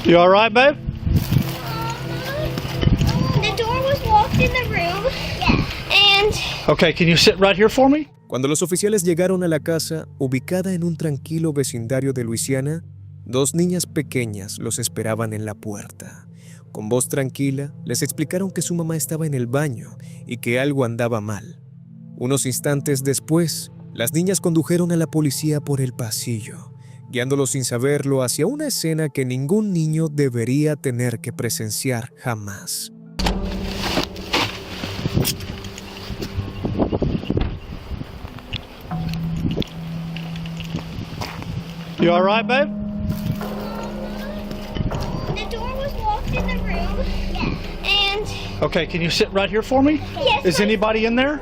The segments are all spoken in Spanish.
You all right, babe? The door was locked in the room. And Okay, can you sit right here for me? Cuando los oficiales llegaron a la casa, ubicada en un tranquilo vecindario de Luisiana, dos niñas pequeñas los esperaban en la puerta. Con voz tranquila, les explicaron que su mamá estaba en el baño y que algo andaba mal. Unos instantes después, las niñas condujeron a la policía por el pasillo, guiándolos sin saberlo hacia una escena que ningún niño debería tener que presenciar jamás. You all right, babe? the door was locked in the room. And Okay, can you sit right here for me? yes, Is anybody in there?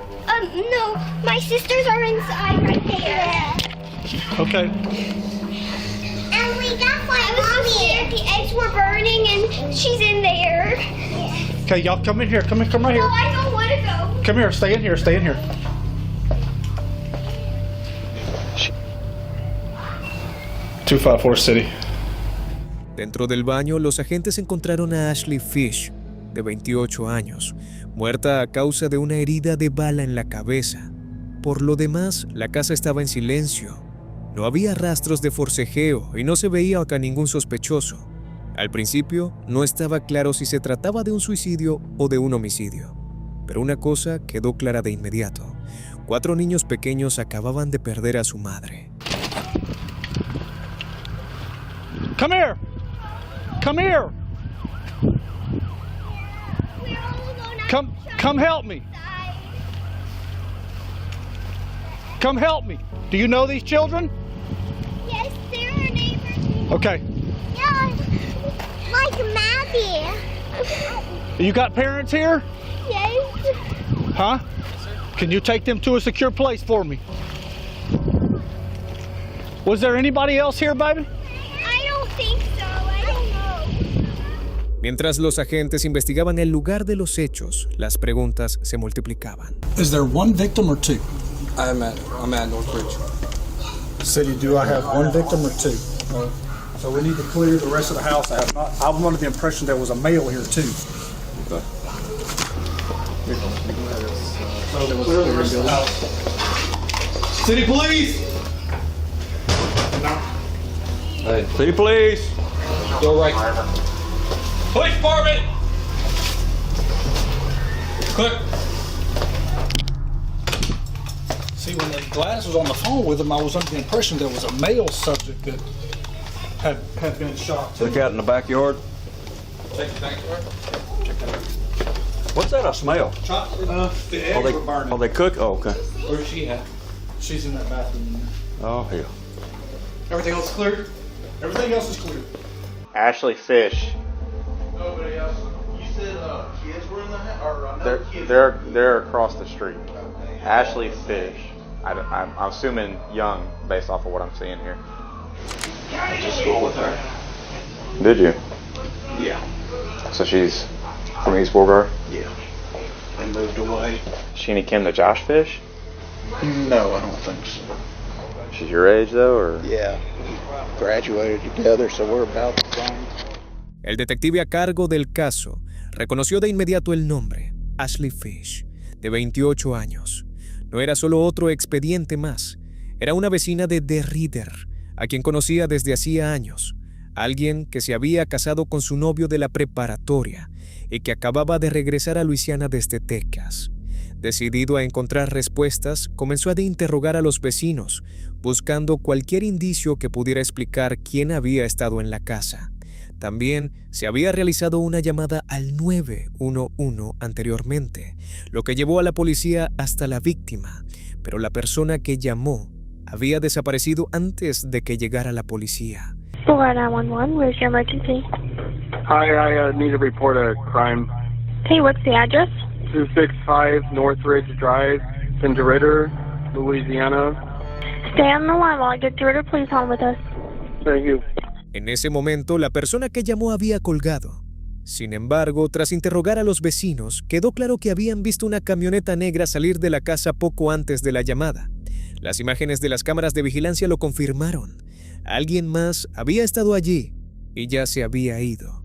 no, my sisters are inside right there. Okay. And we got my mommy. The eggs were burning and she's in there. Okay, y'all come in here. Come right No, here. I don't want to go. Come here. Stay in here. Stay in here. 254 City. Dentro del baño, los agentes encontraron a Ashley Fish, de 28 años, muerta a causa de una herida de bala en la cabeza. Por lo demás, la casa estaba en silencio. No había rastros de forcejeo y no se veía a ningún sospechoso. Al principio, no estaba claro si se trataba de un suicidio o de un homicidio. Pero una cosa quedó clara de inmediato. 4 niños pequeños acababan de perder a su madre. Come here. Come here. We're all alone Come help me. outside. Come help me. Do you know these children? Yes, they're our neighbors. Okay. Yeah, like Maddie. You got parents here? Yes. Huh? Can you take them to a secure place for me? Was there anybody else here, baby? I don't think so. I don't know. Mientras los agentes investigaban el lugar de los hechos, las preguntas se multiplicaban. Is there one victim or two? I'm at Northbridge. City, do I have one victim or two? So we need to clear the rest of the house. I'm under the impression there was a male here too. Okay. So clear the rest of the house. City police! Hey, city police. Go right. Police department! Click. See, when Gladys was on the phone with him, I was under the impression there was a male subject that had been shot. Look out in the backyard. Check the backyard. What's that? I smell. The eggs were burning. Oh, they cook. Oh, okay. Where's she at? She's in that bathroom. Oh, hell. Everything else clear? Everything else is clear. Ashley Fish. Nobody else. You said kids were in the house, or another kid? They're across the street. Ashley Fish. I'm assuming young based off of what I'm seeing here. I went to school with her. Did you? Yeah. So she's from East Beauregard? Yeah. They moved away. She any kin to Josh Fish? No, I don't think so. She's your age though, or? Yeah. Graduated together, so we're about the same. El detective a cargo del caso reconoció de inmediato el nombre, Ashley Fish, de 28 años. No era solo otro expediente más, era una vecina de DeRidder, a quien conocía desde hacía años, alguien que se había casado con su novio de la preparatoria y que acababa de regresar a Luisiana desde Texas. Decidido a encontrar respuestas, comenzó a interrogar a los vecinos, buscando cualquier indicio que pudiera explicar quién había estado en la casa. También se había realizado una llamada al 911 anteriormente, lo que llevó a la policía hasta la víctima, pero la persona que llamó había desaparecido antes de que llegara la policía. Florida 911, where's your emergency? Hi, I need to report a crime. Hey, what's the address? 265 Northridge Drive, in DeRidder, Louisiana. Stay on the line while I get DeRidder Police on with us. Thank you. En ese momento, la persona que llamó había colgado. Sin embargo, tras interrogar a los vecinos, quedó claro que habían visto una camioneta negra salir de la casa poco antes de la llamada. Las imágenes de las cámaras de vigilancia lo confirmaron. Alguien más había estado allí, y ya se había ido.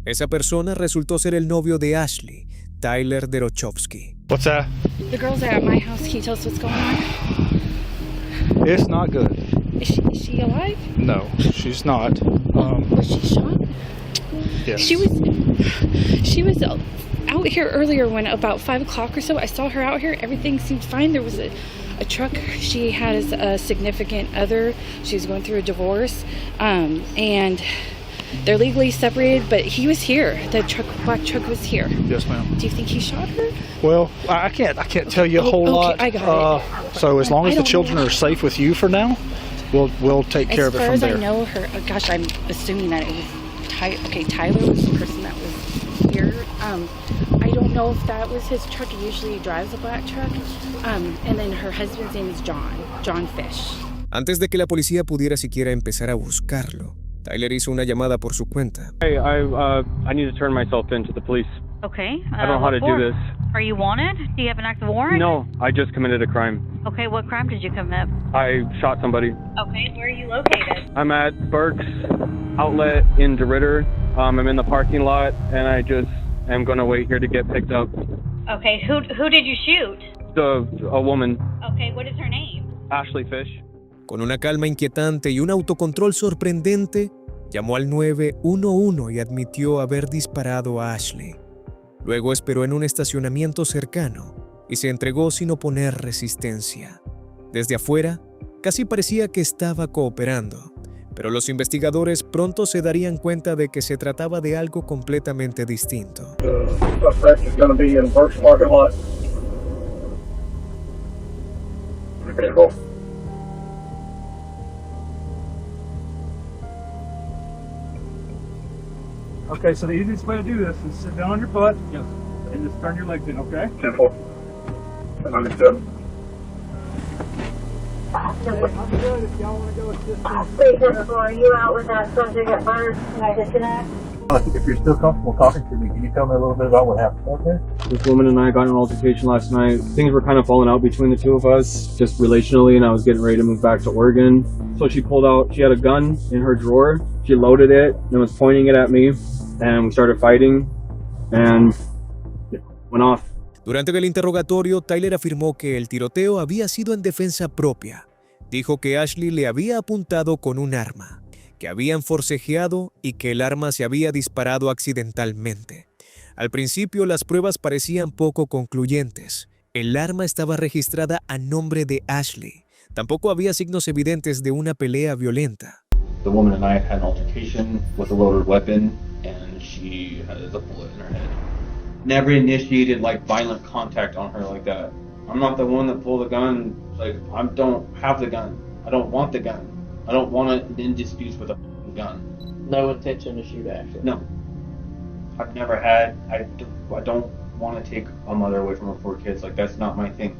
Esa persona resultó ser el novio de Ashley, Tyler Derochovsky. What's that? The girls are at my house. Can you tell us what's going on? It's not good. Is she alive? No, she's not. Was she shot? Yes. She was out here earlier when about 5 o'clock or so. I saw her out here. Everything seemed fine. There was a truck. She had a significant other. She was going through a divorce, and they're legally separated. But he was here. The black truck was here. Yes, ma'am. Do you think he shot her? Well, I can't tell you a whole Okay, lot. I got it. So as long as I the don't children know. are safe with you for now, we'll take care of it from As there. far as I know, her. Gosh, I'm assuming that it was Tyler was the person that was here. I don't know if that was his truck. He usually drives a black truck. And then her husband's name is John Fish. Antes de que la policía pudiera siquiera empezar a buscarlo, Tyler hizo una llamada por su cuenta. Hey, I need to turn myself in to the police. Okay. I don't know how to do this. Are you wanted? Do you have an active warrant? No, I just committed a crime. Okay, what crime did you commit? I shot somebody. Okay, where are you located? I'm at Burke's Outlet in DeRidder. I'm in the parking lot, and I just am going to wait here to get picked up. Okay, who did you shoot? A woman, Okay, what is her name? Ashley Fish. Con una calma inquietante y un autocontrol sorprendente, llamó al 911 y admitió haber disparado a Ashley. Luego esperó en un estacionamiento cercano y se entregó sin oponer resistencia. Desde afuera, casi parecía que estaba cooperando, pero los investigadores pronto se darían cuenta de que se trataba de algo completamente distinto. Okay, so the easiest way to do this is sit down on your butt and just turn your legs in, okay? Simple. Understood. I'm good if y'all want to go assist me. Are you out with that subject at first? Can I disconnect? If you're still comfortable talking to me, can you tell me a little bit about what happened? Okay. This woman and I got in an altercation last night. Things were kind of falling out between the two of us, just relationally, and I was getting ready to move back to Oregon. So she pulled out, she had a gun in her drawer. She loaded it and was pointing it at me, and we started fighting, and it went off. Durante el interrogatorio, Tyler afirmó que el tiroteo había sido en defensa propia. Dijo que Ashley le había apuntado con un arma, que habían forcejeado y que el arma se había disparado accidentalmente. Al principio, las pruebas parecían poco concluyentes. El arma estaba registrada a nombre de Ashley. Tampoco había signos evidentes de una pelea violenta. The woman and I had an altercation with a loaded weapon, and she has a bullet in her head. Never initiated like violent contact on her like that. I'm not the one that pulled the gun. Like, I don't have the gun. I don't want the gun. I don't want to in disputes with a gun. No intention to shoot Ashley? No. I've never had. I don't want to take a mother away from her 4 kids. Like, that's not my thing.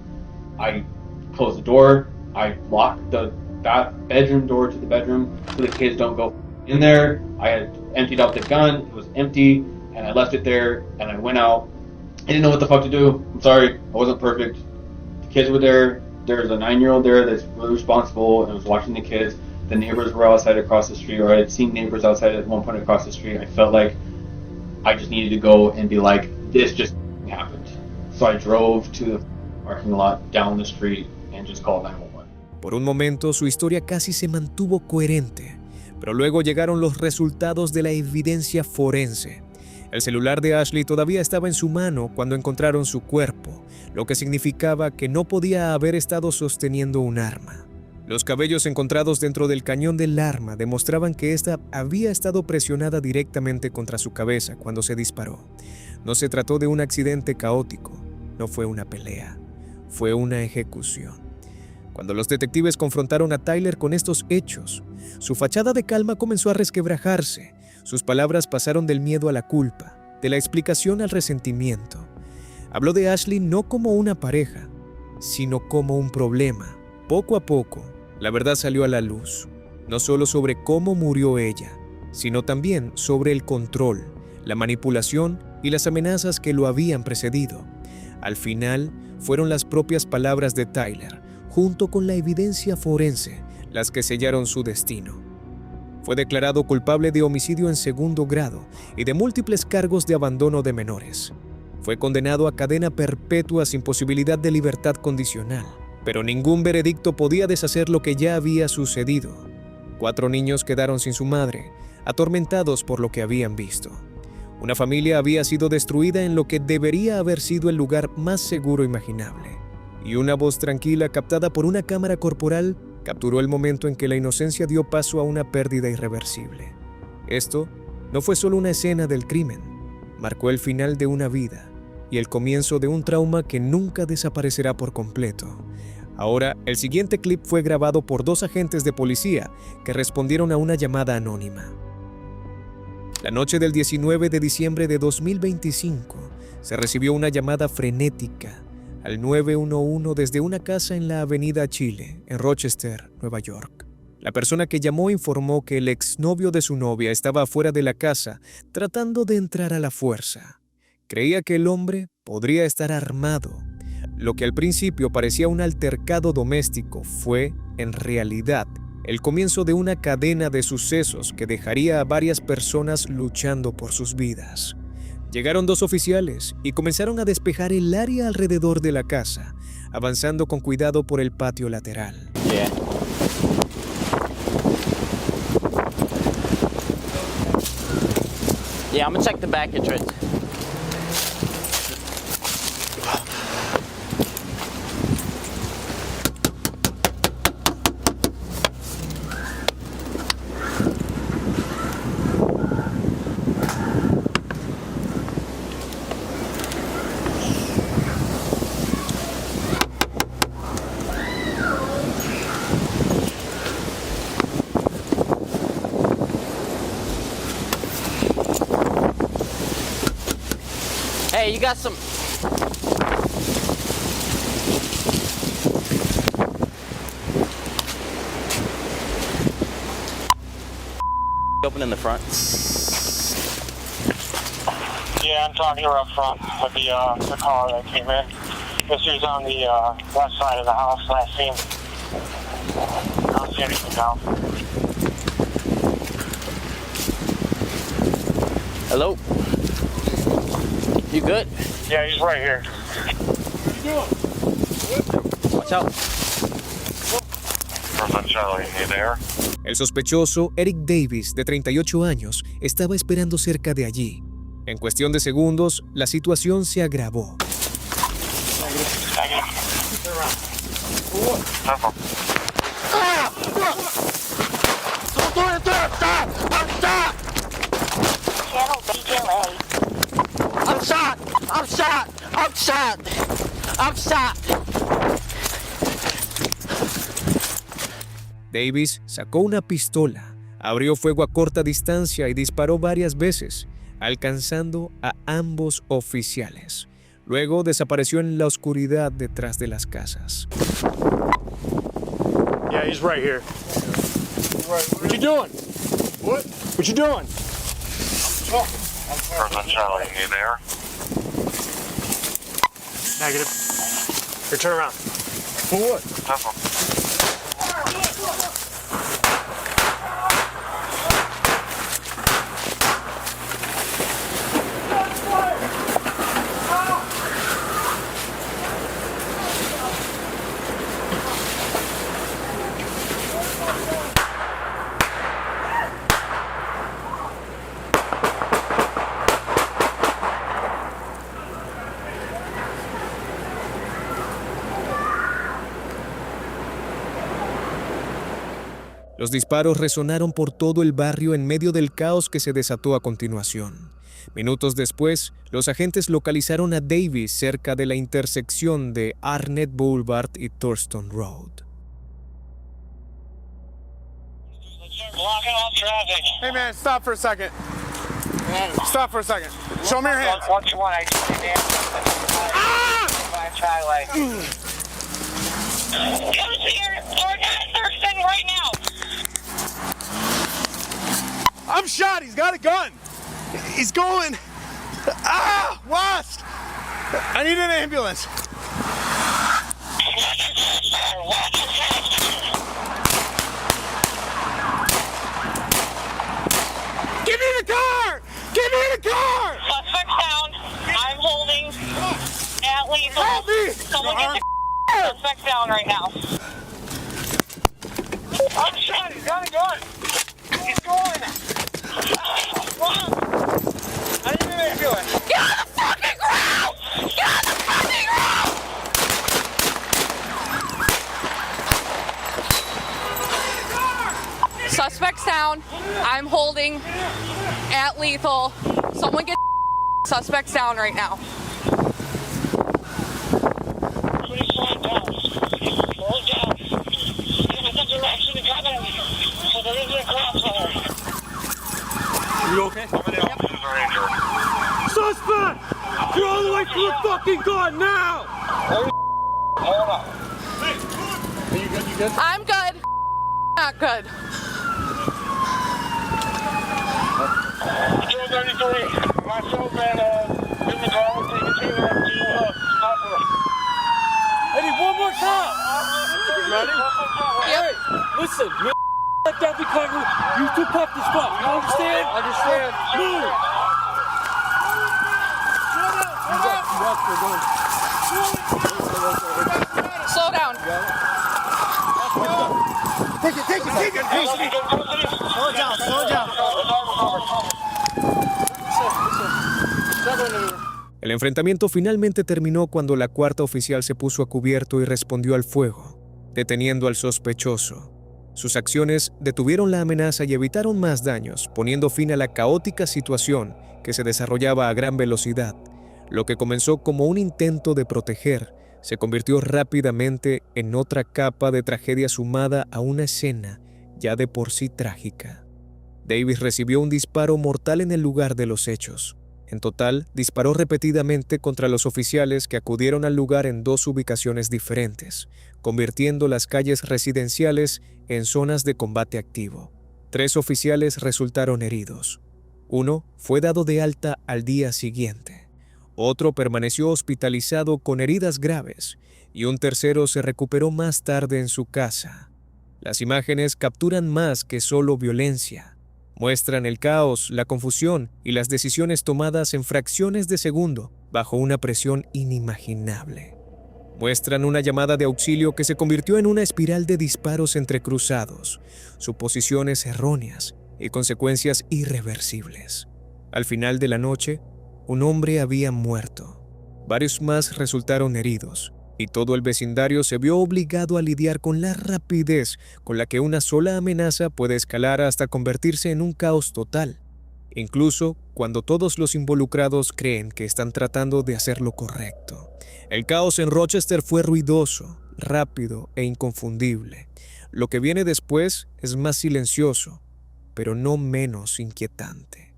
I close the door. I lock the bedroom door to the bedroom so the kids don't go in there. I had emptied out the gun. It was empty, and I left it there, and I went out. I didn't know what the fuck to do. I'm sorry. I wasn't perfect. The kids were there. There's a 9-year-old there that's really responsible and was watching the kids. The neighbors were outside across the street, or I had seen neighbors outside at one point across the street. I felt like I just needed to go and be like, this just happened. So I drove to the parking lot down the street and just called 911. Por un momento, su historia casi se mantuvo coherente, pero luego llegaron los resultados de la evidencia forense. El celular de Ashley todavía estaba en su mano cuando encontraron su cuerpo, lo que significaba que no podía haber estado sosteniendo un arma. Los cabellos encontrados dentro del cañón del arma demostraban que ésta había estado presionada directamente contra su cabeza cuando se disparó. No se trató de un accidente caótico, no fue una pelea, fue una ejecución. Cuando los detectives confrontaron a Tyler con estos hechos, su fachada de calma comenzó a resquebrajarse. Sus palabras pasaron del miedo a la culpa, de la explicación al resentimiento. Habló de Ashley no como una pareja, sino como un problema. Poco a poco, la verdad salió a la luz, no solo sobre cómo murió ella, sino también sobre el control, la manipulación y las amenazas que lo habían precedido. Al final, fueron las propias palabras de Tyler, junto con la evidencia forense, las que sellaron su destino. Fue declarado culpable de homicidio en segundo grado y de múltiples cargos de abandono de menores. Fue condenado a cadena perpetua sin posibilidad de libertad condicional, pero ningún veredicto podía deshacer lo que ya había sucedido. 4 niños quedaron sin su madre, atormentados por lo que habían visto. Una familia había sido destruida en lo que debería haber sido el lugar más seguro imaginable. Y una voz tranquila captada por una cámara corporal capturó el momento en que la inocencia dio paso a una pérdida irreversible. Esto no fue solo una escena del crimen, marcó el final de una vida y el comienzo de un trauma que nunca desaparecerá por completo. Ahora, el siguiente clip fue grabado por 2 agentes de policía que respondieron a una llamada anónima. La noche del 19 de diciembre de 2025, se recibió una llamada frenética al 911 desde una casa en la Avenida Chile, en Rochester, Nueva York. La persona que llamó informó que el exnovio de su novia estaba afuera de la casa tratando de entrar a la fuerza. Creía que el hombre podría estar armado. Lo que al principio parecía un altercado doméstico fue, en realidad, el comienzo de una cadena de sucesos que dejaría a varias personas luchando por sus vidas. Llegaron 2 oficiales y comenzaron a despejar el área alrededor de la casa, avanzando con cuidado por el patio lateral. Yeah, I'm gonna check the back entrance. Hey, you got some... Open in the front. Yeah, I'm talking to her up front with the car that came in. This was on the left side of the house last seen. I don't see anything now. Hello? You good? Yeah, he's right here. Watch out. Charlie, you there? El sospechoso, Eric Davis, de 38 años, estaba esperando cerca de allí. En cuestión de segundos, la situación se agravó. I'm shot! I'm shot! I'm shot! I'm shot! Davis sacó una pistola, abrió fuego a corta distancia y disparó varias veces, alcanzando a ambos oficiales. Luego desapareció en la oscuridad detrás de las casas. Yeah, he's right here. What you doing? What? What you doing? I'm Charlie, you there? Negative. Here, turn around. For what? Los disparos resonaron por todo el barrio en medio del caos que se desató a continuación. Minutos después, los agentes localizaron a Davis cerca de la intersección de Arnett Boulevard y Thurston Road. Hey man, stop for a second. Stop for a second. Show me your hands. What you want? I just need to Come here or Thurston right now. I'm shot. He's got a gun. He's going. West. I need an ambulance. car! Get me in the car! Suspect down. I'm holding at lethal. Help me! Someone get the suspect down right now. I'm shot. He's got a gun. He's going. I didn't even do it. Get on the fucking ground! Get on the fucking ground! Suspect's down. I'm holding at lethal. Someone get suspects down right now. Please slow down. Slow down. Give us a direction to come in. So there isn't a crossfire. You okay? How many officers are injured? Suspect! You're all the way to the fucking car now! Hold on. Are you good? You good? I'm good. Not good. Patrol 33. Myself and in the car will take a Taylor up to hospital. I need one more time! Ready? Yep. Listen, man, let that be covered. You too puffed as fuck. You understand? Understand. Move! Slow down. Take it. Slow down. El enfrentamiento finalmente terminó cuando la cuarta oficial se puso a cubierto y respondió al fuego, deteniendo al sospechoso. Sus acciones detuvieron la amenaza y evitaron más daños, poniendo fin a la caótica situación que se desarrollaba a gran velocidad. Lo que comenzó como un intento de proteger se convirtió rápidamente en otra capa de tragedia sumada a una escena ya de por sí trágica. Davis recibió un disparo mortal en el lugar de los hechos. En total, disparó repetidamente contra los oficiales que acudieron al lugar en 2 ubicaciones diferentes, convirtiendo las calles residenciales en zonas de combate activo. 3 oficiales resultaron heridos. Uno fue dado de alta al día siguiente. Otro permaneció hospitalizado con heridas graves y un tercero se recuperó más tarde en su casa. Las imágenes capturan más que solo violencia. Muestran el caos, la confusión y las decisiones tomadas en fracciones de segundo bajo una presión inimaginable. Muestran una llamada de auxilio que se convirtió en una espiral de disparos entrecruzados, suposiciones erróneas y consecuencias irreversibles. Al final de la noche, un hombre había muerto. Varios más resultaron heridos, y todo el vecindario se vio obligado a lidiar con la rapidez con la que una sola amenaza puede escalar hasta convertirse en un caos total, incluso cuando todos los involucrados creen que están tratando de hacer lo correcto. El caos en Rochester fue ruidoso, rápido e inconfundible. Lo que viene después es más silencioso, pero no menos inquietante.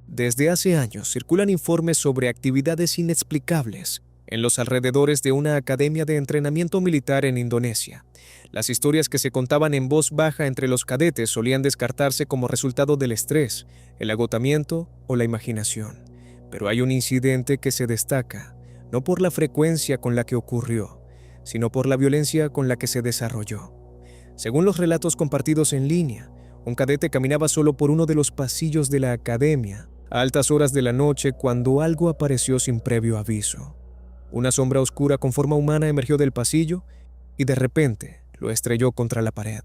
Desde hace años circulan informes sobre actividades inexplicables en los alrededores de una academia de entrenamiento militar en Indonesia. Las historias que se contaban en voz baja entre los cadetes solían descartarse como resultado del estrés, el agotamiento o la imaginación. Pero hay un incidente que se destaca, no por la frecuencia con la que ocurrió, sino por la violencia con la que se desarrolló. Según los relatos compartidos en línea, un cadete caminaba solo por uno de los pasillos de la academia a altas horas de la noche cuando algo apareció sin previo aviso. Una sombra oscura con forma humana emergió del pasillo y de repente lo estrelló contra la pared.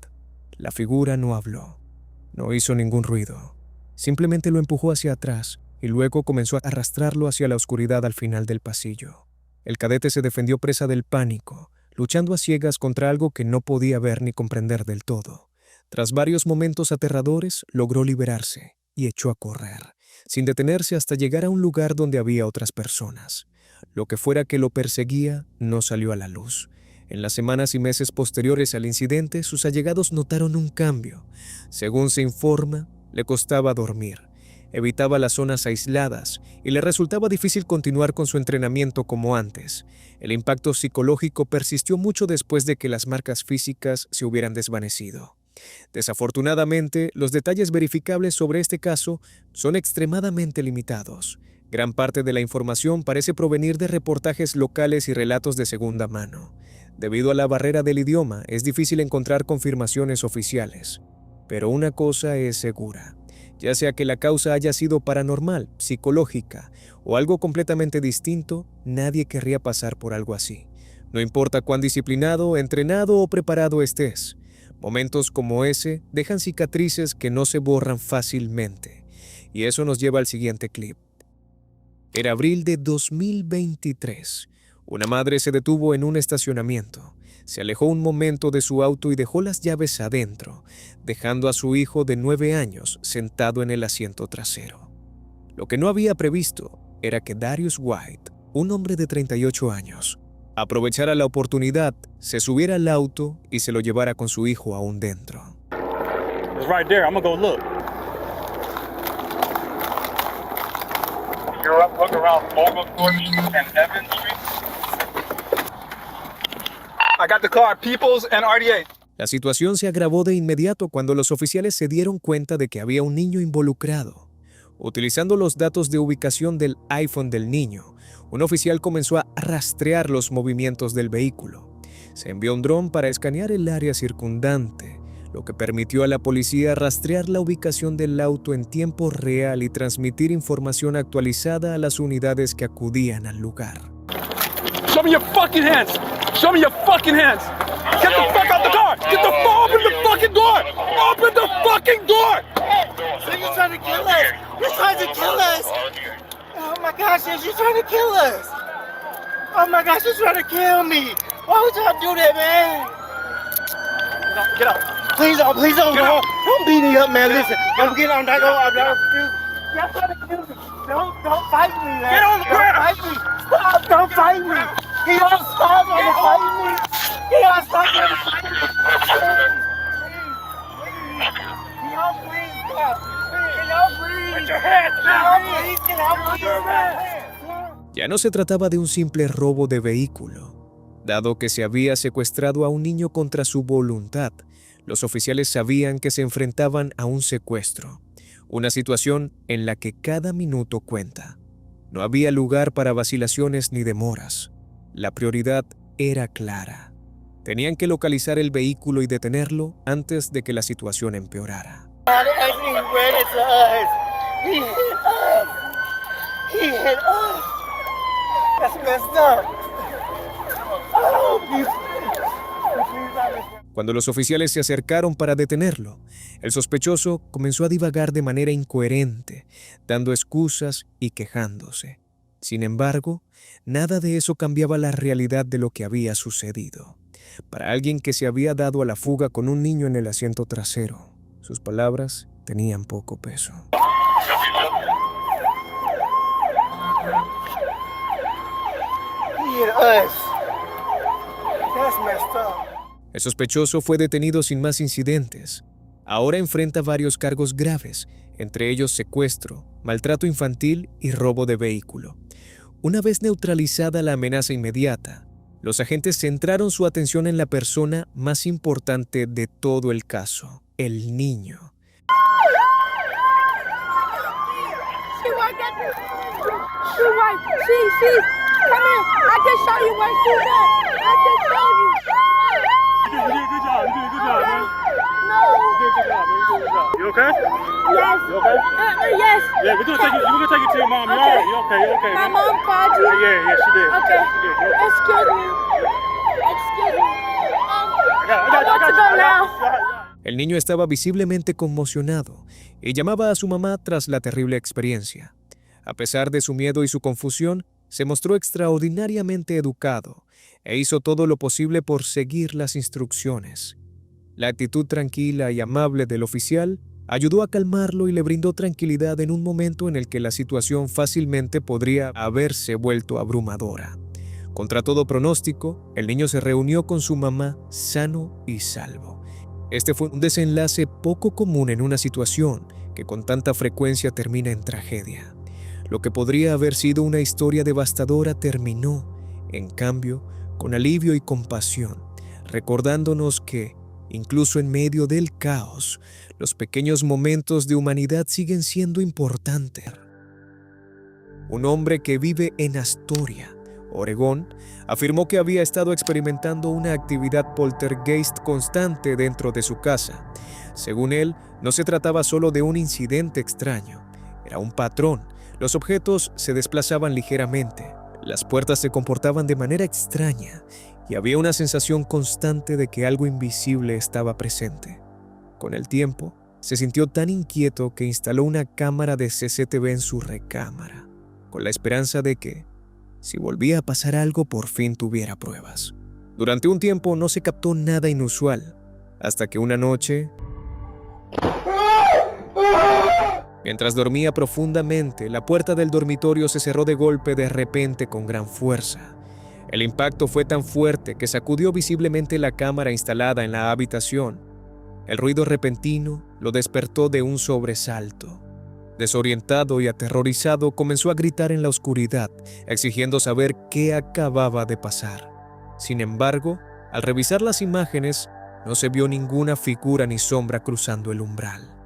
La figura no habló, no hizo ningún ruido. Simplemente lo empujó hacia atrás y luego comenzó a arrastrarlo hacia la oscuridad al final del pasillo. El cadete se defendió presa del pánico, luchando a ciegas contra algo que no podía ver ni comprender del todo. Tras varios momentos aterradores, logró liberarse y echó a correr, sin detenerse hasta llegar a un lugar donde había otras personas. Lo que fuera que lo perseguía no salió a la luz. En las semanas y meses posteriores al incidente, sus allegados notaron un cambio. Según se informa, le costaba dormir, evitaba las zonas aisladas y le resultaba difícil continuar con su entrenamiento como antes. El impacto psicológico persistió mucho después de que las marcas físicas se hubieran desvanecido. Desafortunadamente, los detalles verificables sobre este caso son extremadamente limitados. Gran parte de la información parece provenir de reportajes locales y relatos de segunda mano. Debido a la barrera del idioma, es difícil encontrar confirmaciones oficiales. Pero una cosa es segura, Ya sea que la causa haya sido paranormal, psicológica o algo completamente distinto, nadie querría pasar por algo así. No importa cuán disciplinado, entrenado o preparado estés, momentos como ese dejan cicatrices que no se borran fácilmente. Y eso nos lleva al siguiente clip. Era abril de 2023. Una madre se detuvo en un estacionamiento. Se alejó un momento de su auto y dejó las llaves adentro, dejando a su hijo de 9 años sentado en el asiento trasero. Lo que no había previsto era que Darius White, un hombre de 38 años, aprovechara la oportunidad, se subiera al auto y se lo llevara con su hijo aún dentro. It's right there. I'm gonna go look. You're up, look around Oglethorpe and Evans Street. I got the car, Peoples and RDA. La situación se agravó de inmediato cuando los oficiales se dieron cuenta de que había un niño involucrado. Utilizando los datos de ubicación del iPhone del niño, un oficial comenzó a rastrear los movimientos del vehículo. Se envió un dron para escanear el área circundante, lo que permitió a la policía rastrear la ubicación del auto en tiempo real y transmitir información actualizada a las unidades que acudían al lugar. Show me your fucking hands! Show me your fucking hands! Get the fuck out the car! Get the fuck, open the fucking door! Open the fucking door! So you're trying to kill us! You're trying to kill us! Oh my gosh, you're trying to kill us! Oh my gosh, you're trying to kill me! Why would y'all do that, man? Get out. Please don't, don't beat me up, man. Listen, I'm not gonna. Y'all trying to kill me. Don't fight me, man. Get on the ground. Don't fight me. Stop, don't fight me. He don't stop trying to fight me. He don't stop trying to fight me. He don't please stop. He don't please. Put your hands down. He don't please. Ya no se trataba de un simple robo de vehículo. Dado que se había secuestrado a un niño contra su voluntad, los oficiales sabían que se enfrentaban a un secuestro, una situación en la que cada minuto cuenta. No había lugar para vacilaciones ni demoras. La prioridad era clara. Tenían que localizar el vehículo y detenerlo antes de que la situación empeorara. He hit us. That's messed up. Cuando los oficiales se acercaron para detenerlo, el sospechoso comenzó a divagar de manera incoherente, dando excusas y quejándose. Sin embargo, nada de eso cambiaba la realidad de lo que había sucedido. Para alguien que se había dado a la fuga con un niño en el asiento trasero, sus palabras tenían poco peso. El sospechoso fue detenido sin más incidentes. Ahora enfrenta varios cargos graves, entre ellos secuestro, maltrato infantil y robo de vehículo. Una vez neutralizada la amenaza inmediata, los agentes centraron su atención en la persona más importante de todo el caso, el niño. Come here. I can show you where she's at. I can show you. You did a good job. You did a good job, man. No. You did a good job, man. You did a good job. You okay? Yes. You okay? Yes. Yeah, we're gonna take you to your mom. You Okay. all right? You okay? You okay? My man? mom called you. Yeah, she did. Okay. She did. You okay? Excuse me. Excuse me. I want to go now. El niño estaba visiblemente conmocionado y llamaba a su mamá tras la terrible experiencia. A pesar de su miedo y su confusión, se mostró extraordinariamente educado e hizo todo lo posible por seguir las instrucciones. La actitud tranquila y amable del oficial ayudó a calmarlo y le brindó tranquilidad en un momento en el que la situación fácilmente podría haberse vuelto abrumadora. Contra todo pronóstico, el niño se reunió con su mamá sano y salvo. Este fue un desenlace poco común en una situación que con tanta frecuencia termina en tragedia. Lo que podría haber sido una historia devastadora terminó, en cambio, con alivio y compasión, recordándonos que, incluso en medio del caos, los pequeños momentos de humanidad siguen siendo importantes. Un hombre que vive en Astoria, Oregón, afirmó que había estado experimentando una actividad poltergeist constante dentro de su casa. Según él, no se trataba solo de un incidente extraño, era un patrón. Los objetos se desplazaban ligeramente, las puertas se comportaban de manera extraña y había una sensación constante de que algo invisible estaba presente. Con el tiempo, se sintió tan inquieto que instaló una cámara de CCTV en su recámara, con la esperanza de que, si volvía a pasar algo, por fin tuviera pruebas. Durante un tiempo no se captó nada inusual, hasta que una noche, mientras dormía profundamente, la puerta del dormitorio se cerró de golpe de repente con gran fuerza. El impacto fue tan fuerte que sacudió visiblemente la cámara instalada en la habitación. El ruido repentino lo despertó de un sobresalto. Desorientado y aterrorizado, comenzó a gritar en la oscuridad, exigiendo saber qué acababa de pasar. Sin embargo, al revisar las imágenes, no se vio ninguna figura ni sombra cruzando el umbral.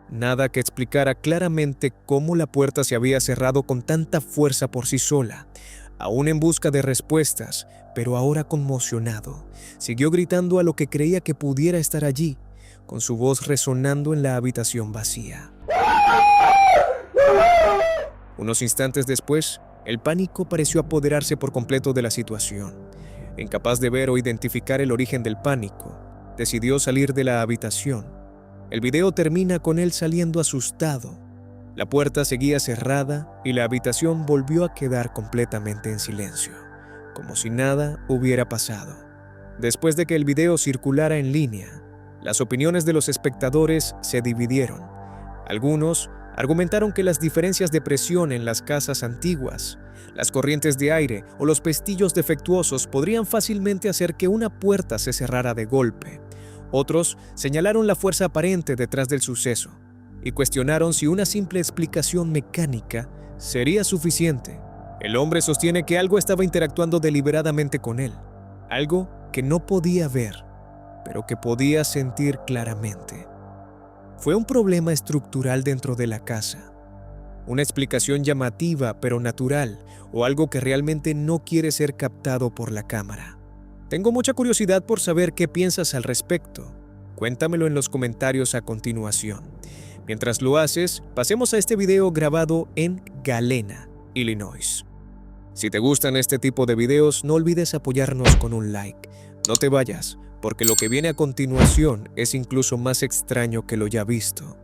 Nada que explicara claramente cómo la puerta se había cerrado con tanta fuerza por sí sola. Aún en busca de respuestas, pero ahora conmocionado, siguió gritando a lo que creía que pudiera estar allí, con su voz resonando en la habitación vacía. Unos instantes después, el pánico pareció apoderarse por completo de la situación. Incapaz de ver o identificar el origen del pánico, decidió salir de la habitación. El video termina con él saliendo asustado. La puerta seguía cerrada y la habitación volvió a quedar completamente en silencio, como si nada hubiera pasado. Después de que el video circulara en línea, las opiniones de los espectadores se dividieron. Algunos argumentaron que las diferencias de presión en las casas antiguas, las corrientes de aire o los pestillos defectuosos podrían fácilmente hacer que una puerta se cerrara de golpe. Otros señalaron la fuerza aparente detrás del suceso y cuestionaron si una simple explicación mecánica sería suficiente. El hombre sostiene que algo estaba interactuando deliberadamente con él, algo que no podía ver, pero que podía sentir claramente. Fue un problema estructural dentro de la casa, una explicación llamativa pero natural, o algo que realmente no quiere ser captado por la cámara. Tengo mucha curiosidad por saber qué piensas al respecto. Cuéntamelo en los comentarios a continuación. Mientras lo haces, pasemos a este video grabado en Galena, Illinois. Si te gustan este tipo de videos, no olvides apoyarnos con un like. No te vayas, porque lo que viene a continuación es incluso más extraño que lo ya visto.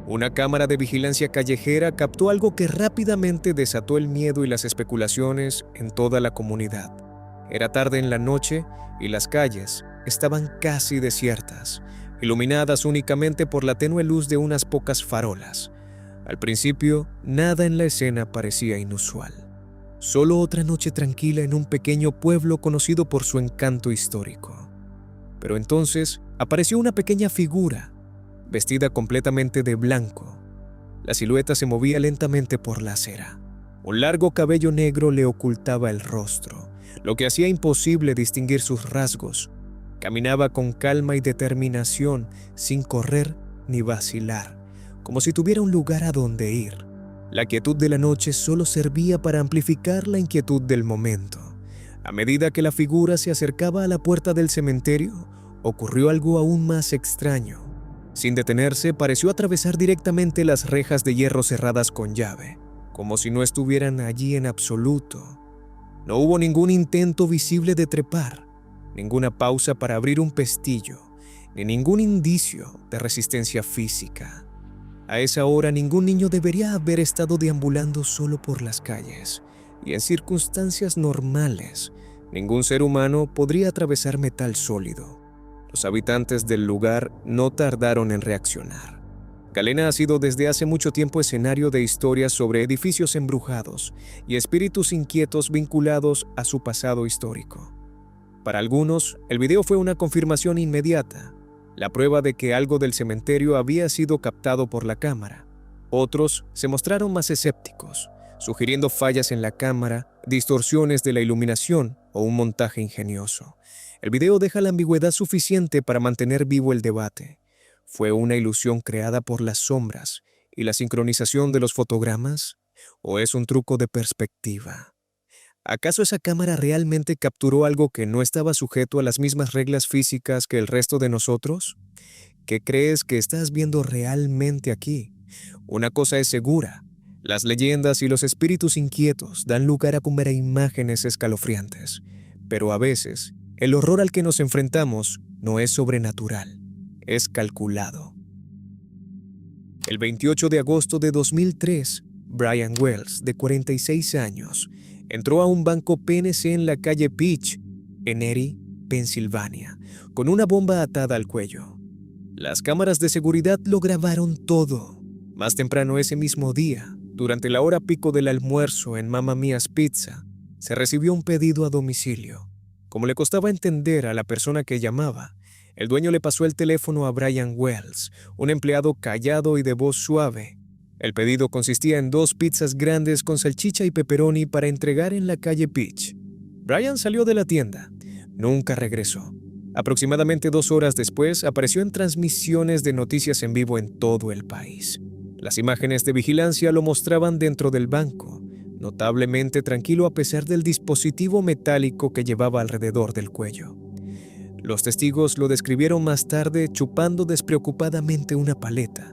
Una cámara de vigilancia callejera captó algo que rápidamente desató el miedo y las especulaciones en toda la comunidad. Era tarde en la noche y las calles estaban casi desiertas, iluminadas únicamente por la tenue luz de unas pocas farolas. Al principio, nada en la escena parecía inusual. Solo otra noche tranquila en un pequeño pueblo conocido por su encanto histórico. Pero entonces apareció una pequeña figura, vestida completamente de blanco. La silueta se movía lentamente por la acera. Un largo cabello negro le ocultaba el rostro, lo que hacía imposible distinguir sus rasgos. Caminaba con calma y determinación, sin correr ni vacilar, como si tuviera un lugar a donde ir. La quietud de la noche solo servía para amplificar la inquietud del momento. A medida que la figura se acercaba a la puerta del cementerio, ocurrió algo aún más extraño. Sin detenerse, pareció atravesar directamente las rejas de hierro cerradas con llave, como si no estuvieran allí en absoluto. No hubo ningún intento visible de trepar, ninguna pausa para abrir un pestillo, ni ningún indicio de resistencia física. A esa hora ningún niño debería haber estado deambulando solo por las calles, y en circunstancias normales, ningún ser humano podría atravesar metal sólido. Los habitantes del lugar no tardaron en reaccionar. Galena ha sido desde hace mucho tiempo escenario de historias sobre edificios embrujados y espíritus inquietos vinculados a su pasado histórico. Para algunos, el video fue una confirmación inmediata, la prueba de que algo del cementerio había sido captado por la cámara. Otros se mostraron más escépticos, sugiriendo fallas en la cámara, distorsiones de la iluminación o un montaje ingenioso. El video deja la ambigüedad suficiente para mantener vivo el debate. ¿Fue una ilusión creada por las sombras y la sincronización de los fotogramas? ¿O es un truco de perspectiva? ¿Acaso esa cámara realmente capturó algo que no estaba sujeto a las mismas reglas físicas que el resto de nosotros? ¿Qué crees que estás viendo realmente aquí? Una cosa es segura: las leyendas y los espíritus inquietos dan lugar a comer imágenes escalofriantes, pero a veces el horror al que nos enfrentamos no es sobrenatural, es calculado. El 28 de agosto de 2003, Brian Wells, de 46 años, entró a un banco PNC en la calle Peach, en Erie, Pensilvania, con una bomba atada al cuello. Las cámaras de seguridad lo grabaron todo. Más temprano ese mismo día, durante la hora pico del almuerzo en Mamma Mia's Pizza, se recibió un pedido a domicilio. Como le costaba entender a la persona que llamaba, el dueño le pasó el teléfono a Brian Wells, un empleado callado y de voz suave. El pedido consistía en 2 pizzas grandes con salchicha y pepperoni para entregar en la calle Peach. Brian salió de la tienda. Nunca regresó. Aproximadamente 2 horas después, apareció en transmisiones de noticias en vivo en todo el país. Las imágenes de vigilancia lo mostraban dentro del banco, notablemente tranquilo a pesar del dispositivo metálico que llevaba alrededor del cuello. Los testigos lo describieron más tarde chupando despreocupadamente una paleta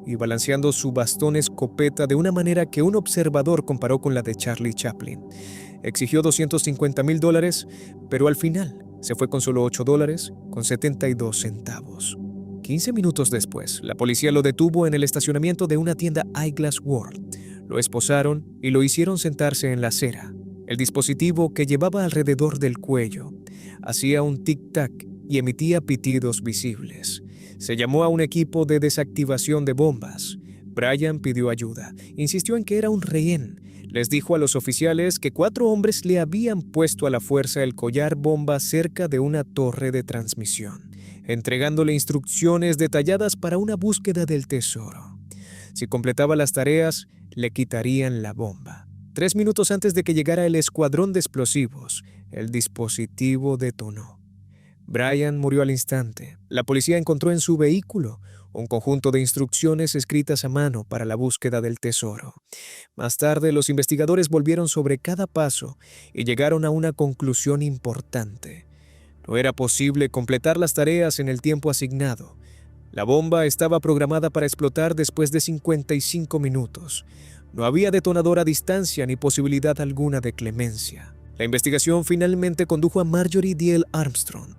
y balanceando su bastón escopeta de una manera que un observador comparó con la de Charlie Chaplin. Exigió $250,000, pero al final se fue con solo $8.72. 15 minutos después, la policía lo detuvo en el estacionamiento de una tienda Eyeglass World. Lo esposaron y lo hicieron sentarse en la acera. El dispositivo que llevaba alrededor del cuello hacía un tic-tac y emitía pitidos visibles. Se llamó a un equipo de desactivación de bombas. Brian pidió ayuda. Insistió en que era un rehén. Les dijo a los oficiales que 4 hombres le habían puesto a la fuerza el collar bomba cerca de una torre de transmisión, entregándole instrucciones detalladas para una búsqueda del tesoro. Si completaba las tareas, le quitarían la bomba. 3 minutos antes de que llegara el escuadrón de explosivos, el dispositivo detonó. Brian murió al instante. La policía encontró en su vehículo un conjunto de instrucciones escritas a mano para la búsqueda del tesoro. Más tarde, los investigadores volvieron sobre cada paso y llegaron a una conclusión importante. No era posible completar las tareas en el tiempo asignado. La bomba estaba programada para explotar después de 55 minutos. No había detonador a distancia ni posibilidad alguna de clemencia. La investigación finalmente condujo a Marjorie Diehl Armstrong,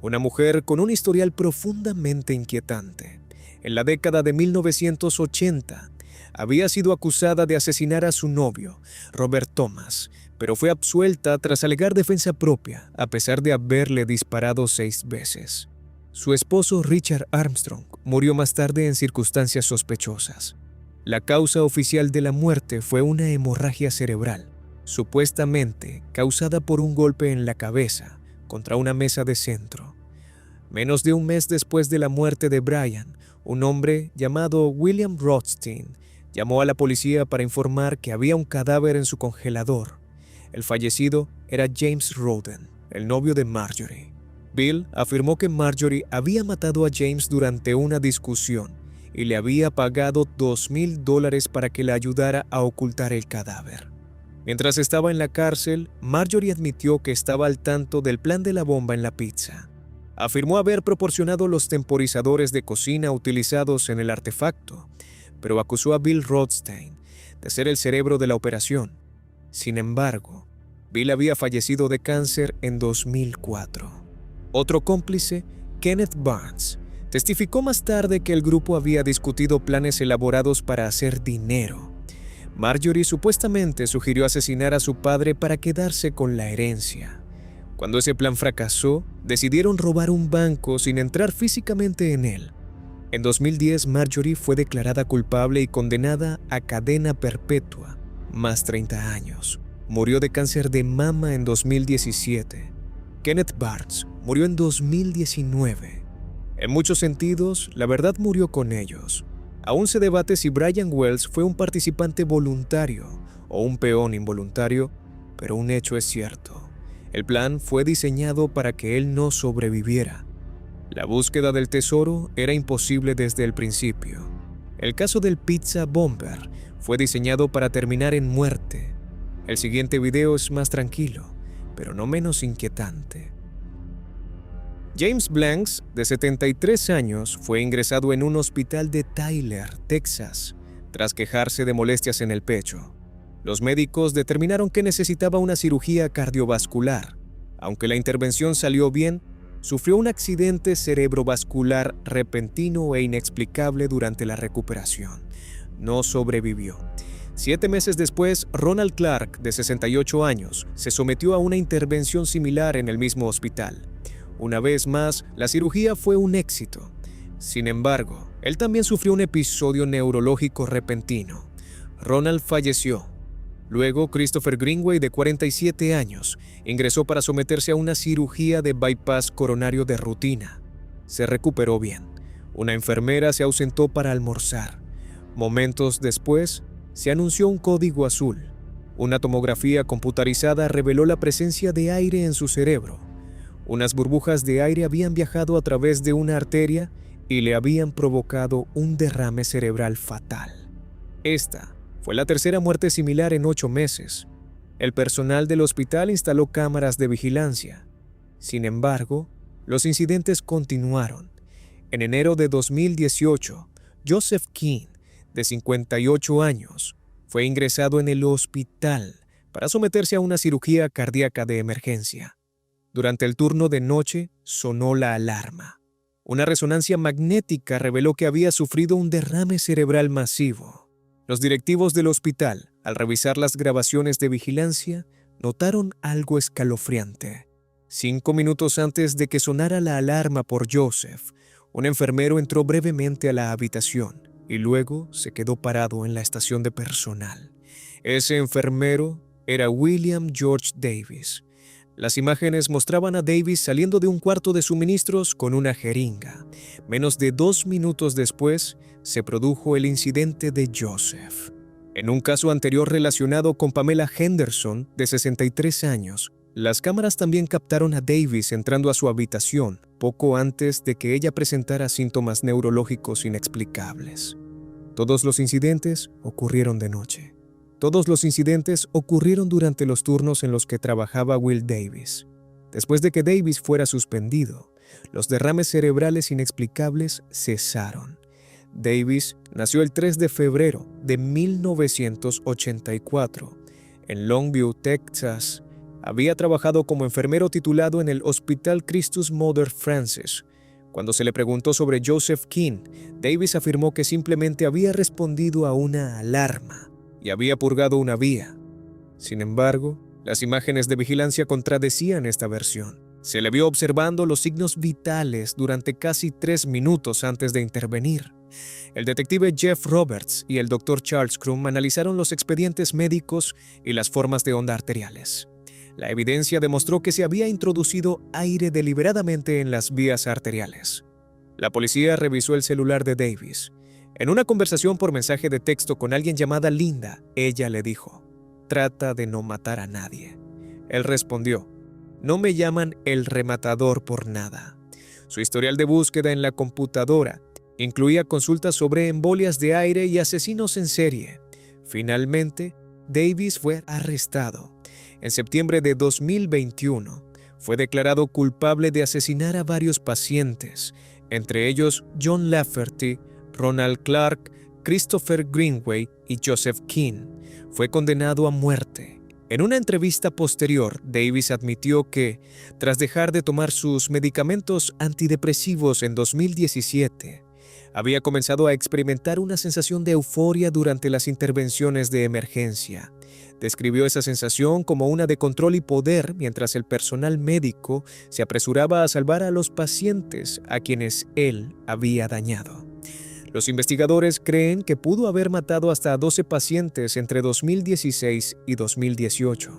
una mujer con un historial profundamente inquietante. En la década de 1980, había sido acusada de asesinar a su novio, Robert Thomas, pero fue absuelta tras alegar defensa propia, a pesar de haberle disparado 6 veces. Su esposo, Richard Armstrong, murió más tarde en circunstancias sospechosas. La causa oficial de la muerte fue una hemorragia cerebral, supuestamente causada por un golpe en la cabeza contra una mesa de centro. Menos de un mes después de la muerte de Brian, un hombre llamado William Rothstein llamó a la policía para informar que había un cadáver en su congelador. El fallecido era James Roden, el novio de Marjorie. Bill afirmó que Marjorie había matado a James durante una discusión y le había pagado $2,000 para que le ayudara a ocultar el cadáver. Mientras estaba en la cárcel, Marjorie admitió que estaba al tanto del plan de la bomba en la pizza. Afirmó haber proporcionado los temporizadores de cocina utilizados en el artefacto, pero acusó a Bill Rothstein de ser el cerebro de la operación. Sin embargo, Bill había fallecido de cáncer en 2004. Otro cómplice, Kenneth Barnes, testificó más tarde que el grupo había discutido planes elaborados para hacer dinero. Marjorie supuestamente sugirió asesinar a su padre para quedarse con la herencia. Cuando ese plan fracasó, decidieron robar un banco sin entrar físicamente en él. En 2010, Marjorie fue declarada culpable y condenada a cadena perpetua, más 30 años. Murió de cáncer de mama en 2017. Kenneth Barnes murió en 2019. En muchos sentidos, la verdad murió con ellos. Aún se debate si Brian Wells fue un participante voluntario o un peón involuntario, pero un hecho es cierto. El plan fue diseñado para que él no sobreviviera. La búsqueda del tesoro era imposible desde el principio. El caso del Pizza Bomber fue diseñado para terminar en muerte. El siguiente video es más tranquilo, pero no menos inquietante. James Blanks, de 73 años, fue ingresado en un hospital de Tyler, Texas, tras quejarse de molestias en el pecho. Los médicos determinaron que necesitaba una cirugía cardiovascular. Aunque la intervención salió bien, sufrió un accidente cerebrovascular repentino e inexplicable durante la recuperación. No sobrevivió. 7 meses después, Ronald Clark, de 68 años, se sometió a una intervención similar en el mismo hospital. Una vez más, la cirugía fue un éxito. Sin embargo, él también sufrió un episodio neurológico repentino. Ronald falleció. Luego, Christopher Greenway, de 47 años, ingresó para someterse a una cirugía de bypass coronario de rutina. Se recuperó bien. Una enfermera se ausentó para almorzar. Momentos después, se anunció un código azul. Una tomografía computarizada reveló la presencia de aire en su cerebro. Unas burbujas de aire habían viajado a través de una arteria y le habían provocado un derrame cerebral fatal. Esta fue la tercera muerte similar en 8 meses. El personal del hospital instaló cámaras de vigilancia. Sin embargo, los incidentes continuaron. En enero de 2018, Joseph King, de 58 años, fue ingresado en el hospital para someterse a una cirugía cardíaca de emergencia. Durante el turno de noche sonó la alarma. Una resonancia magnética reveló que había sufrido un derrame cerebral masivo. Los directivos del hospital, al revisar las grabaciones de vigilancia, notaron algo escalofriante. 5 minutos antes de que sonara la alarma por Joseph, un enfermero entró brevemente a la habitación y luego se quedó parado en la estación de personal. Ese enfermero era William George Davis. Las imágenes mostraban a Davis saliendo de un cuarto de suministros con una jeringa. Menos de 2 minutos después, se produjo el incidente de Joseph. En un caso anterior relacionado con Pamela Henderson, de 63 años, las cámaras también captaron a Davis entrando a su habitación poco antes de que ella presentara síntomas neurológicos inexplicables. Todos los incidentes ocurrieron de noche. Todos los incidentes ocurrieron durante los turnos en los que trabajaba Will Davis. Después de que Davis fuera suspendido, los derrames cerebrales inexplicables cesaron. Davis nació el 3 de febrero de 1984 en Longview, Texas. Había trabajado como enfermero titulado en el Hospital Christus Mother Frances. Cuando se le preguntó sobre Joseph King, Davis afirmó que simplemente había respondido a una alarma y había purgado una vía. Sin embargo, las imágenes de vigilancia contradecían esta versión. Se le vio observando los signos vitales durante casi 3 minutos antes de intervenir. El detective Jeff Roberts y el Dr. Charles Crum analizaron los expedientes médicos y las formas de onda arteriales. La evidencia demostró que se había introducido aire deliberadamente en las vías arteriales. La policía revisó el celular de Davis. En una conversación por mensaje de texto con alguien llamada Linda, ella le dijo: «Trata de no matar a nadie». Él respondió: «No me llaman el rematador por nada». Su historial de búsqueda en la computadora incluía consultas sobre embolias de aire y asesinos en serie. Finalmente, Davis fue arrestado. En septiembre de 2021, fue declarado culpable de asesinar a varios pacientes, entre ellos John Lafferty, Ronald Clark, Christopher Greenway y Joseph King. Fue condenado a muerte. En una entrevista posterior, Davis admitió que, tras dejar de tomar sus medicamentos antidepresivos en 2017, había comenzado a experimentar una sensación de euforia durante las intervenciones de emergencia. Describió esa sensación como una de control y poder mientras el personal médico se apresuraba a salvar a los pacientes a quienes él había dañado. Los investigadores creen que pudo haber matado hasta 12 pacientes entre 2016 y 2018.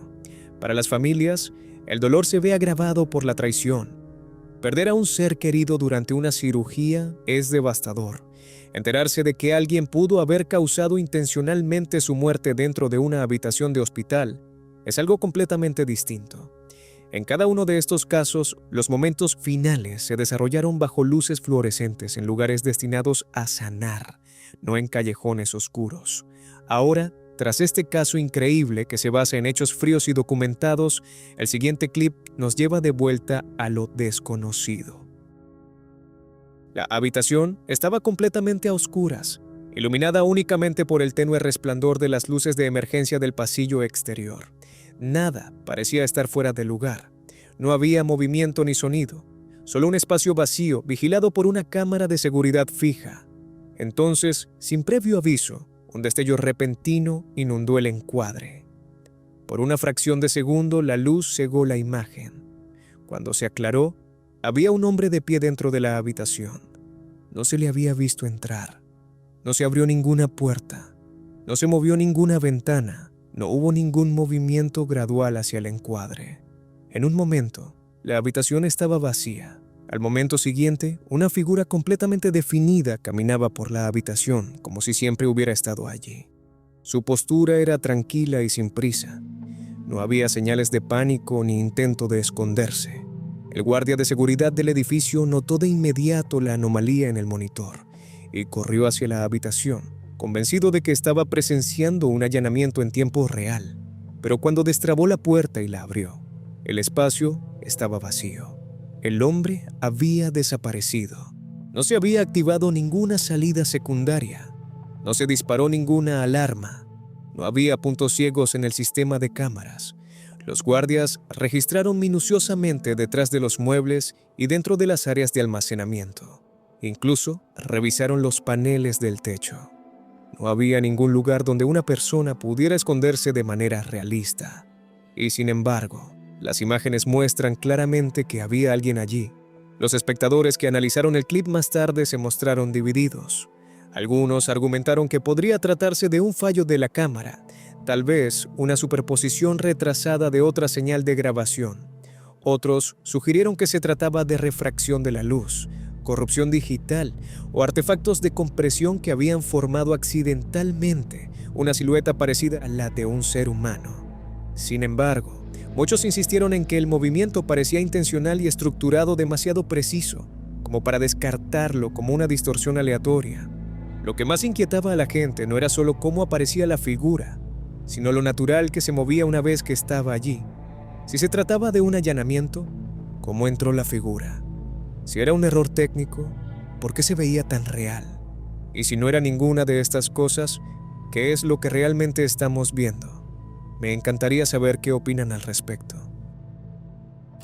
Para las familias, el dolor se ve agravado por la traición. Perder a un ser querido durante una cirugía es devastador. Enterarse de que alguien pudo haber causado intencionalmente su muerte dentro de una habitación de hospital es algo completamente distinto. En cada uno de estos casos, los momentos finales se desarrollaron bajo luces fluorescentes en lugares destinados a sanar, no en callejones oscuros. Ahora, Tras este caso increíble que se basa en hechos fríos y documentados, el siguiente clip nos lleva de vuelta a lo desconocido. La habitación estaba completamente a oscuras, iluminada únicamente por el tenue resplandor de las luces de emergencia del pasillo exterior. Nada parecía estar fuera de lugar. No había movimiento ni sonido, solo un espacio vacío vigilado por una cámara de seguridad fija. Entonces, sin previo aviso, un destello repentino inundó el encuadre. Por una fracción de segundo, la luz cegó la imagen. Cuando se aclaró, había un hombre de pie dentro de la habitación. No se le había visto entrar. No se abrió ninguna puerta. No se movió ninguna ventana. No hubo ningún movimiento gradual hacia el encuadre. En un momento, la habitación estaba vacía. Al momento siguiente, una figura completamente definida caminaba por la habitación, como si siempre hubiera estado allí. Su postura era tranquila y sin prisa. No había señales de pánico ni intento de esconderse. El guardia de seguridad del edificio notó de inmediato la anomalía en el monitor y corrió hacia la habitación, convencido de que estaba presenciando un allanamiento en tiempo real. Pero cuando destrabó la puerta y la abrió, el espacio estaba vacío. El hombre había desaparecido. No se había activado ninguna salida secundaria. No se disparó ninguna alarma. No había puntos ciegos en el sistema de cámaras. Los guardias registraron minuciosamente detrás de los muebles y dentro de las áreas de almacenamiento. Incluso revisaron los paneles del techo. No había ningún lugar donde una persona pudiera esconderse de manera realista. Y sin embargo, las imágenes muestran claramente que había alguien allí. Los espectadores que analizaron el clip más tarde se mostraron divididos. Algunos argumentaron que podría tratarse de un fallo de la cámara, tal vez una superposición retrasada de otra señal de grabación. Otros sugirieron que se trataba de refracción de la luz, corrupción digital o artefactos de compresión que habían formado accidentalmente una silueta parecida a la de un ser humano. Sin embargo, muchos insistieron en que el movimiento parecía intencional y estructurado demasiado preciso, como para descartarlo como una distorsión aleatoria. Lo que más inquietaba a la gente no era solo cómo aparecía la figura, sino lo natural que se movía una vez que estaba allí. Si se trataba de un allanamiento, ¿cómo entró la figura? Si era un error técnico, ¿por qué se veía tan real? Y si no era ninguna de estas cosas, ¿qué es lo que realmente estamos viendo? Me encantaría saber qué opinan al respecto.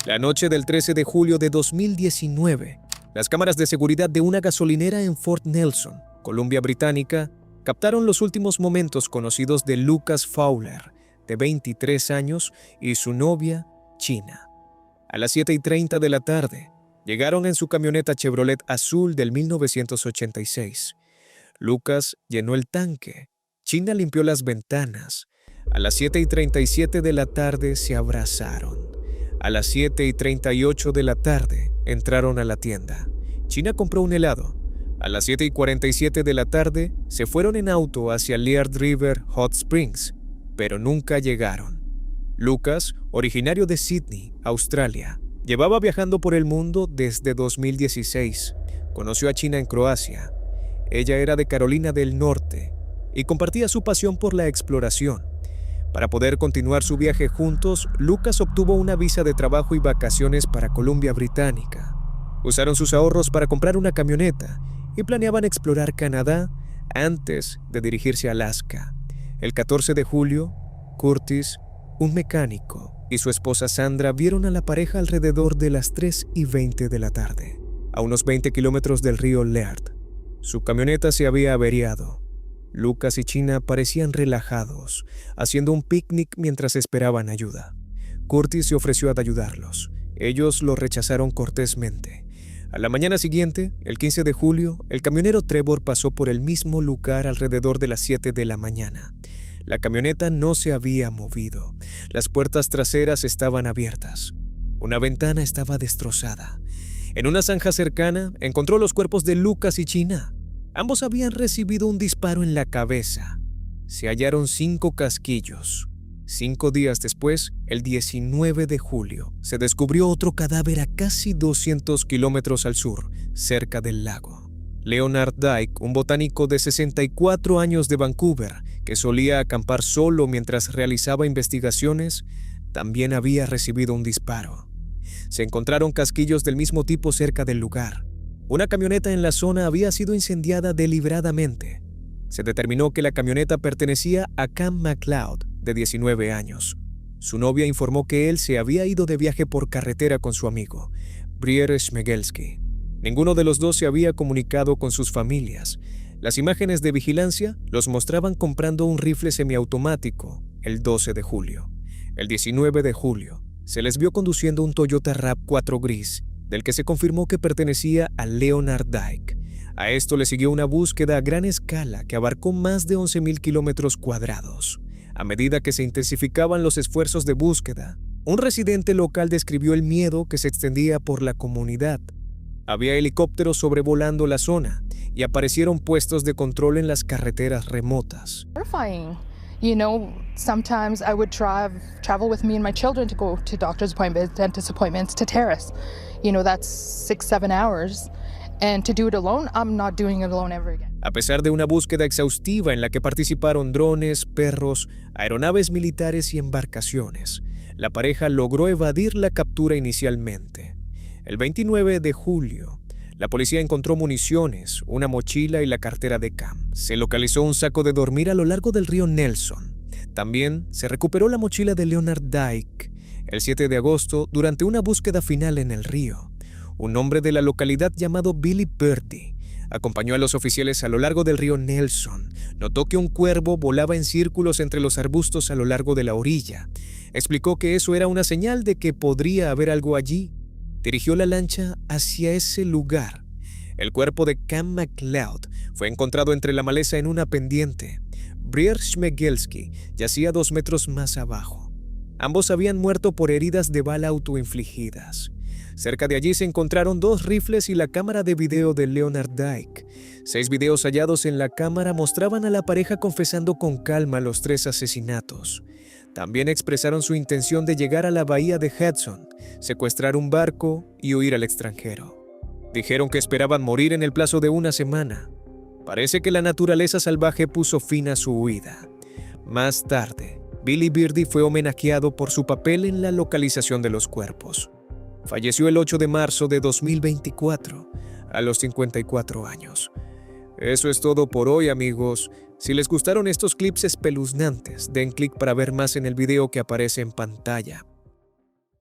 La noche del 13 de julio de 2019, las cámaras de seguridad de una gasolinera en Fort Nelson, Columbia Británica, captaron los últimos momentos conocidos de Lucas Fowler, de 23 años, y su novia, China. A las 7:30 de la tarde, llegaron en su camioneta Chevrolet azul del 1986. Lucas llenó el tanque. China limpió las ventanas. A las 7:37 de la tarde se abrazaron. A las 7:38 de la tarde entraron a la tienda. China compró un helado. A las 7:47 de la tarde se fueron en auto hacia Liard River Hot Springs, pero nunca llegaron. Lucas, originario de Sydney, Australia, llevaba viajando por el mundo desde 2016. Conoció a China en Croacia. Ella era de Carolina del Norte y compartía su pasión por la exploración. Para poder continuar su viaje juntos, Lucas obtuvo una visa de trabajo y vacaciones para Columbia Británica. Usaron sus ahorros para comprar una camioneta y planeaban explorar Canadá antes de dirigirse a Alaska. El 14 de julio, Curtis, un mecánico, y su esposa Sandra vieron a la pareja alrededor de las 3:20 de la tarde, a unos 20 kilómetros del río Liard. Su camioneta se había averiado. Lucas y China parecían relajados, haciendo un picnic mientras esperaban ayuda. Curtis se ofreció a ayudarlos. Ellos lo rechazaron cortésmente. A la mañana siguiente, el 15 de julio, el camionero Trevor pasó por el mismo lugar alrededor de las 7 de la mañana. La camioneta no se había movido. Las puertas traseras estaban abiertas. Una ventana estaba destrozada. En una zanja cercana, encontró los cuerpos de Lucas y China. Ambos habían recibido un disparo en la cabeza. Se hallaron 5 casquillos. 5 días después, el 19 de julio, se descubrió otro cadáver a casi 200 kilómetros al sur, cerca del lago. Leonard Dyke, un botánico de 64 años de Vancouver, que solía acampar solo mientras realizaba investigaciones, también había recibido un disparo. Se encontraron casquillos del mismo tipo cerca del lugar. Una camioneta en la zona había sido incendiada deliberadamente. Se determinó que la camioneta pertenecía a Cam McLeod, de 19 años. Su novia informó que él se había ido de viaje por carretera con su amigo, Brier Schmegelski. Ninguno de los dos se había comunicado con sus familias. Las imágenes de vigilancia los mostraban comprando un rifle semiautomático el 12 de julio. El 19 de julio, se les vio conduciendo un Toyota RAV4 gris, del que se confirmó que pertenecía a Leonard Dyke. A esto le siguió una búsqueda a gran escala que abarcó más de 11,000 kilómetros cuadrados. A medida que se intensificaban los esfuerzos de búsqueda, un residente local describió el miedo que se extendía por la comunidad. Había helicópteros sobrevolando la zona y aparecieron puestos de control en las carreteras remotas. Terrifying. You know, sometimes I would travel with me and my children to go to doctor's appointments, dentist appointments, to Terrace. You know, that's 6-7 hours. And to do it alone, I'm not doing it alone ever again. A pesar de una búsqueda exhaustiva en la que participaron drones, perros, aeronaves militares y embarcaciones, la pareja logró evadir la captura inicialmente. El 29 de julio, la policía encontró municiones, una mochila y la cartera de Cam. Se localizó un saco de dormir a lo largo del río Nelson. También se recuperó la mochila de Leonard Dyke. El 7 de agosto, durante una búsqueda final en el río, un hombre de la localidad llamado Billy Birdie acompañó a los oficiales a lo largo del río Nelson. Notó que un cuervo volaba en círculos entre los arbustos a lo largo de la orilla. Explicó que eso era una señal de que podría haber algo allí. Dirigió la lancha hacia ese lugar. El cuerpo de Cam McLeod fue encontrado entre la maleza en una pendiente. Brier Schmegelski yacía 2 metros más abajo. Ambos habían muerto por heridas de bala autoinfligidas. Cerca de allí se encontraron 2 rifles y la cámara de video de Leonard Dyke. 6 videos hallados en la cámara mostraban a la pareja confesando con calma los 3 asesinatos. También expresaron su intención de llegar a la bahía de Hudson, secuestrar un barco y huir al extranjero. Dijeron que esperaban morir en el plazo de 1 semana. Parece que la naturaleza salvaje puso fin a su huida. Más tarde, Billy Birdie fue homenajeado por su papel en la localización de los cuerpos. Falleció el 8 de marzo de 2024, a los 54 años. Eso es todo por hoy, amigos. Si les gustaron estos clips espeluznantes, den clic para ver más en el video que aparece en pantalla.